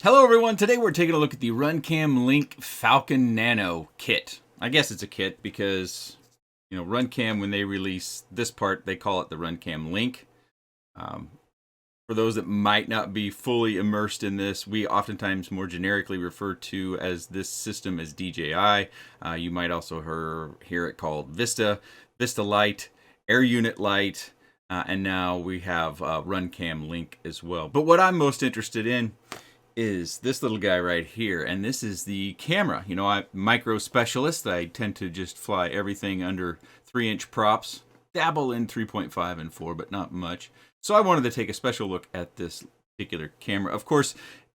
Hello everyone, today we're taking a look at the Runcam Link Falcon Nano kit. I guess it's a kit because, Runcam, when they release this part, they call it the Runcam Link. For those that might not be fully immersed in this, we oftentimes more generically refer to as this system as DJI. You might also hear it called Vista, Vista Lite, Air Unit Lite, and now we have Runcam Link as well. But what I'm most interested in is this little guy right here, and this is the camera. I'm micro specialist. I tend to just fly everything under 3-inch props, dabble in 3.5 and 4, but not much. So I wanted to take a special look at this particular camera. Of course,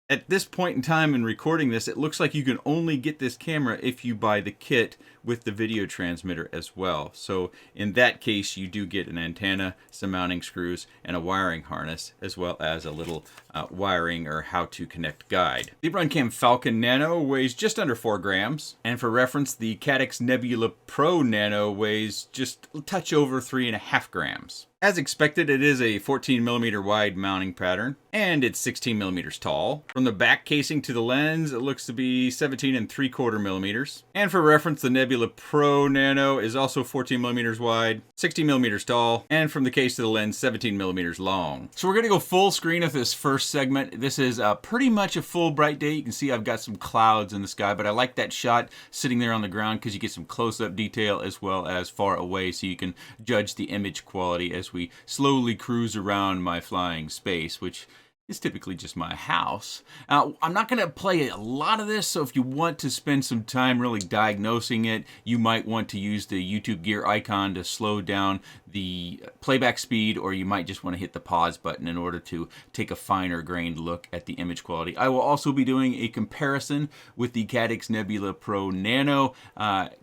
at this point in time in recording this, it looks like you can only get this camera if you buy the kit with the video transmitter as well. So in that case, you do get an antenna, some mounting screws, and a wiring harness, as well as a little wiring or how to connect guide. The Runcam Falcon Nano weighs just under 4 grams. And for reference, the Caddx Nebula Pro Nano weighs just a touch over 3.5 grams. As expected, it is a 14mm wide mounting pattern, and it's 16mm tall. From the back casing to the lens, it looks to be 17.75mm. And for reference, the Nebula Pro Nano is also 14mm wide, 16mm tall, and from the case to the lens, 17mm long. So we're gonna go full screen with this first segment. This is pretty much a full bright day. You can see I've got some clouds in the sky, but I like that shot sitting there on the ground because you get some close-up detail as well as far away, so you can judge the image quality as we slowly cruise around my flying space, which is typically just my house. I'm not going to play a lot of this, so if you want to spend some time really diagnosing it, you might want to use the YouTube Gear icon to slow down the playback speed, or you might just want to hit the pause button in order to take a finer grained look at the image quality. I will also be doing a comparison with the Caddx Nebula Pro Nano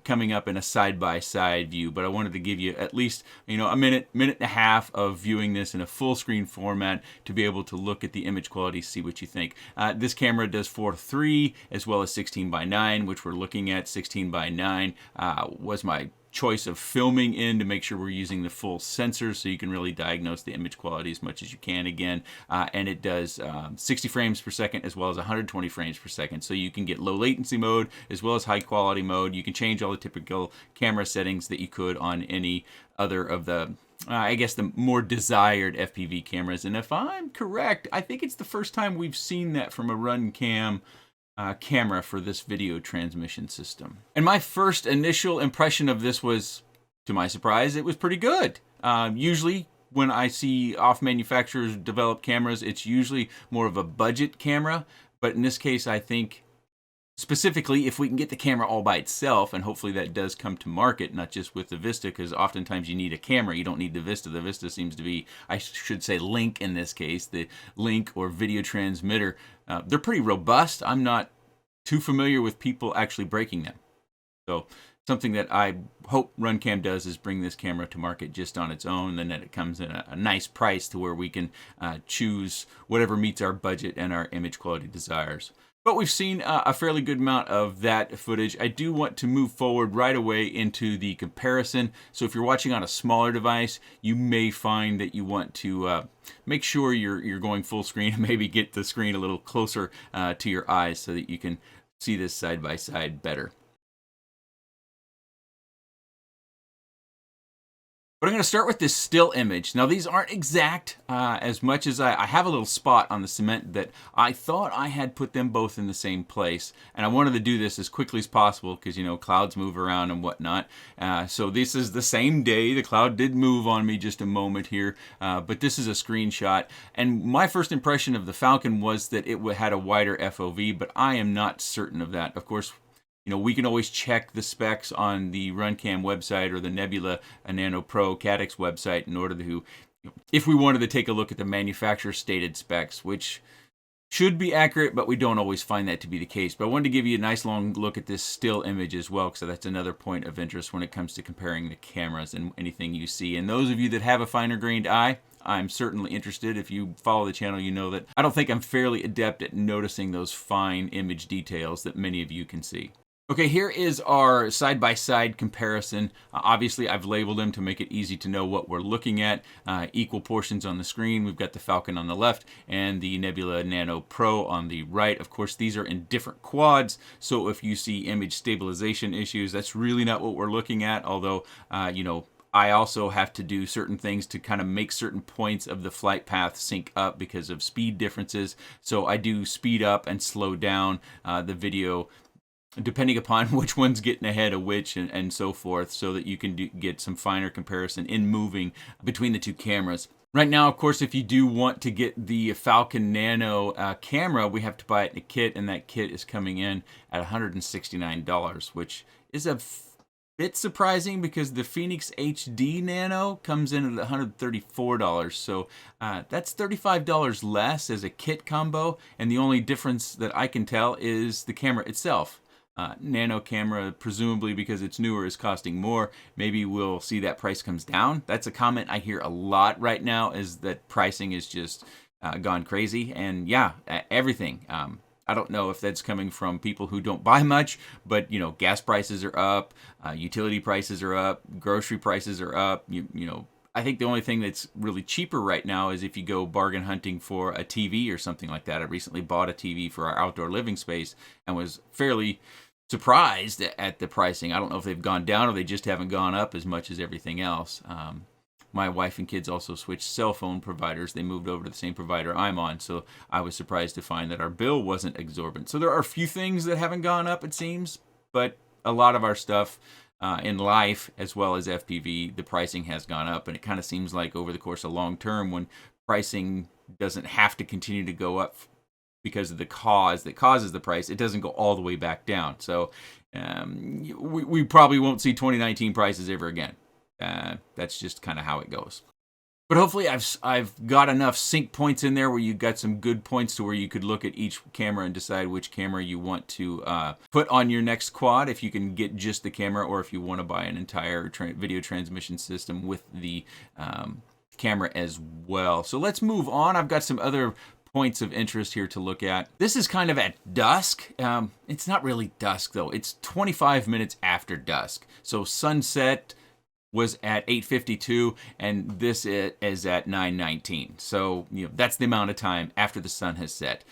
coming up in a side-by-side view, but I wanted to give you at least a minute and a half of viewing this in a full screen format to be able to look at the image quality, see what you think. This camera does 4:3 as well as 16:9, which we're looking at. 16:9 was my choice of filming in to make sure we're using the full sensor so you can really diagnose the image quality as much as you can again. And it does 60 frames per second as well as 120 frames per second. So you can get low latency mode as well as high quality mode. You can change all the typical camera settings that you could on any other of the I guess the more desired FPV cameras. And if I'm correct, I think it's the first time we've seen that from a Runcam camera for this video transmission system. And my first initial impression of this was, to my surprise, it was pretty good. Usually when I see off-manufacturers develop cameras, it's usually more of a budget camera. But in this case, I think specifically, if we can get the camera all by itself, and hopefully that does come to market, not just with the Vista, because oftentimes you need a camera, you don't need the Vista. The Vista seems to be, I should say Link in this case, the Link or video transmitter. They're pretty robust. I'm not too familiar with people actually breaking them. So something that I hope Runcam does is bring this camera to market just on its own, and that it comes in a nice price to where we can choose whatever meets our budget and our image quality desires. But we've seen a fairly good amount of that footage. I do want to move forward right away into the comparison. So if you're watching on a smaller device, you may find that you want to make sure you're going full screen and maybe get the screen a little closer to your eyes so that you can see this side by side better. But I'm going to start with this still image. Now these aren't exact as much as I have a little spot on the cement that I thought I had put them both in the same place. And I wanted to do this as quickly as possible because, clouds move around and whatnot. So this is the same day. The cloud did move on me just a moment here, but this is a screenshot. And my first impression of the Falcon was that it had a wider FOV, but I am not certain of that. Of course, we can always check the specs on the Runcam website or the Nebula Nano Pro Caddx website in order to, if we wanted to take a look at the manufacturer stated specs, which should be accurate, but we don't always find that to be the case. But I wanted to give you a nice long look at this still image as well, because that's another point of interest when it comes to comparing the cameras and anything you see. And those of you that have a finer grained eye, I'm certainly interested. If you follow the channel, you know that I don't think I'm fairly adept at noticing those fine image details that many of you can see. Okay, here is our side-by-side comparison. Obviously, I've labeled them to make it easy to know what we're looking at. Equal portions on the screen. We've got the Falcon on the left and the Nebula Nano Pro on the right. Of course, these are in different quads, so if you see image stabilization issues, that's really not what we're looking at, although, I also have to do certain things to kind of make certain points of the flight path sync up because of speed differences. So I do speed up and slow down the video depending upon which one's getting ahead of which and so forth, so that you can get some finer comparison in moving between the two cameras. Right now, of course, if you do want to get the Falcon Nano camera, we have to buy it in a kit, and that kit is coming in at $169, which is a bit surprising because the Phoenix HD Nano comes in at $134. So that's $35 less as a kit combo, and the only difference that I can tell is the camera itself. Nano camera, presumably because it's newer, is costing more. Maybe we'll see that price comes down. That's a comment I hear a lot right now, is that pricing is just gone crazy. And yeah, everything. I don't know if that's coming from people who don't buy much, but gas prices are up, utility prices are up, grocery prices are up. I think the only thing that's really cheaper right now is if you go bargain hunting for a TV or something like that. I recently bought a TV for our outdoor living space and was fairly surprised at the pricing. I don't know if they've gone down or they just haven't gone up as much as everything else. My wife and kids also switched cell phone providers. They moved over to the same provider I'm on, so I was surprised to find that our bill wasn't exorbitant. So there are a few things that haven't gone up, it seems, but a lot of our stuff in life, as well as FPV, the pricing has gone up, and it kind of seems like over the course of long term, when pricing doesn't have to continue to go up because of the cause that causes the price, it doesn't go all the way back down. So we probably won't see 2019 prices ever again. That's just kind of how it goes. But hopefully I've got enough sync points in there where you got some good points to where you could look at each camera and decide which camera you want to put on your next quad, if you can get just the camera, or if you want to buy an entire video transmission system with the camera as well. So let's move on. I've got some other points of interest here to look at. This is kind of at dusk. It's not really dusk though. It's 25 minutes after dusk. So sunset was at 8:52, and this is at 9:19. So that's the amount of time after the sun has set,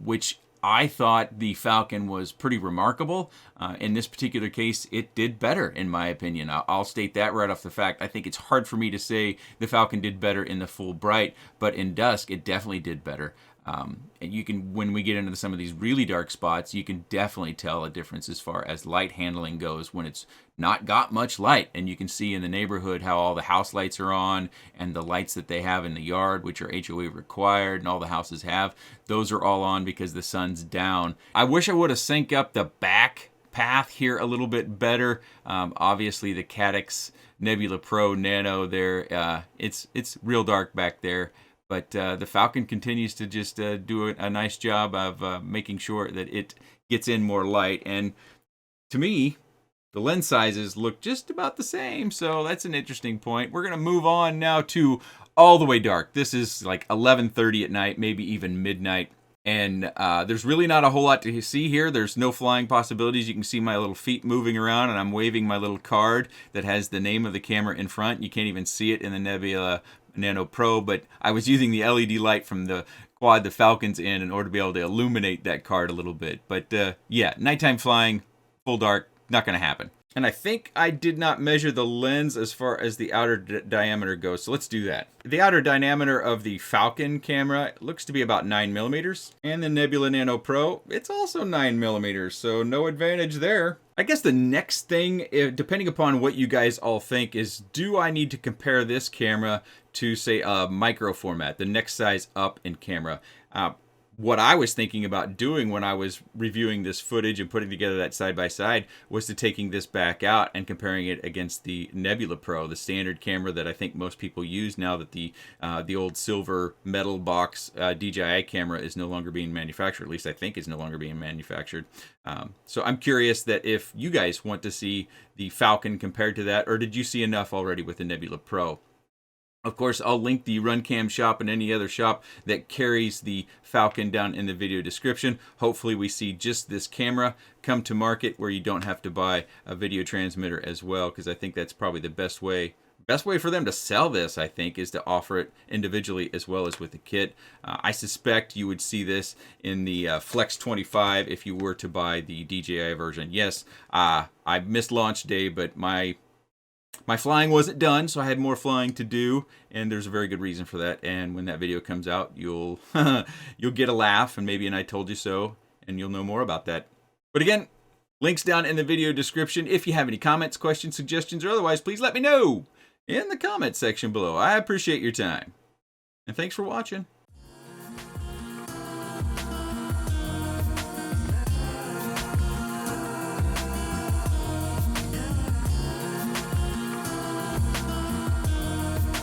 which I thought the Falcon was pretty remarkable. In this particular case, it did better, in my opinion. I'll state that right off the fact. I think it's hard for me to say the Falcon did better in the full bright, but in dusk, it definitely did better. And you can, when we get into some of these really dark spots, you can definitely tell a difference as far as light handling goes when it's not got much light. And you can see in the neighborhood how all the house lights are on, and the lights that they have in the yard, which are HOA required and all the houses have, those are all on because the sun's down. I wish I would have synced up the back path here a little bit better. Obviously the Caddx Nebula Pro Nano there, it's real dark back there. But the Falcon continues to just do a nice job of making sure that it gets in more light. And to me, the lens sizes look just about the same. So that's an interesting point. We're going to move on now to all the way dark. This is like 11:30 at night, maybe even midnight. And there's really not a whole lot to see here. There's no flying possibilities. You can see my little feet moving around, and I'm waving my little card that has the name of the camera in front. You can't even see it in the Nebula Nano Pro, but I was using the LED light from the quad the Falcon's in order to be able to illuminate that card a little bit. But yeah, nighttime flying, full dark, not going to happen. And I think I did not measure the lens as far as the outer diameter goes, so let's do that. The outer diameter of the Falcon camera looks to be about 9 millimeters, and the Nebula Nano Pro, it's also 9 millimeters, so no advantage there. I guess the next thing, depending upon what you guys all think, is do I need to compare this camera to, say, a micro format, the next size up in camera? What I was thinking about doing when I was reviewing this footage and putting together that side-by-side was to taking this back out and comparing it against the Nebula Pro, the standard camera that I think most people use now that the old silver metal box DJI camera is no longer being manufactured. At least I think is no longer being manufactured. So I'm curious that if you guys want to see the Falcon compared to that, or did you see enough already with the Nebula Pro? Of course, I'll link the Runcam shop and any other shop that carries the Falcon down in the video description. Hopefully we see just this camera come to market where you don't have to buy a video transmitter as well, because I think that's probably the best way. Best way for them to sell this, I think, is to offer it individually as well as with the kit. I suspect you would see this in the Flex 25 if you were to buy the DJI version. Yes, I missed launch day, but my flying wasn't done, so I had more flying to do, and there's a very good reason for that. And when that video comes out, you'll you'll get a laugh and maybe an I told you so, and you'll know more about that. But again, links down in the video description. If you have any comments, questions, suggestions, or otherwise, please let me know in the comment section below. I appreciate your time. And thanks for watching.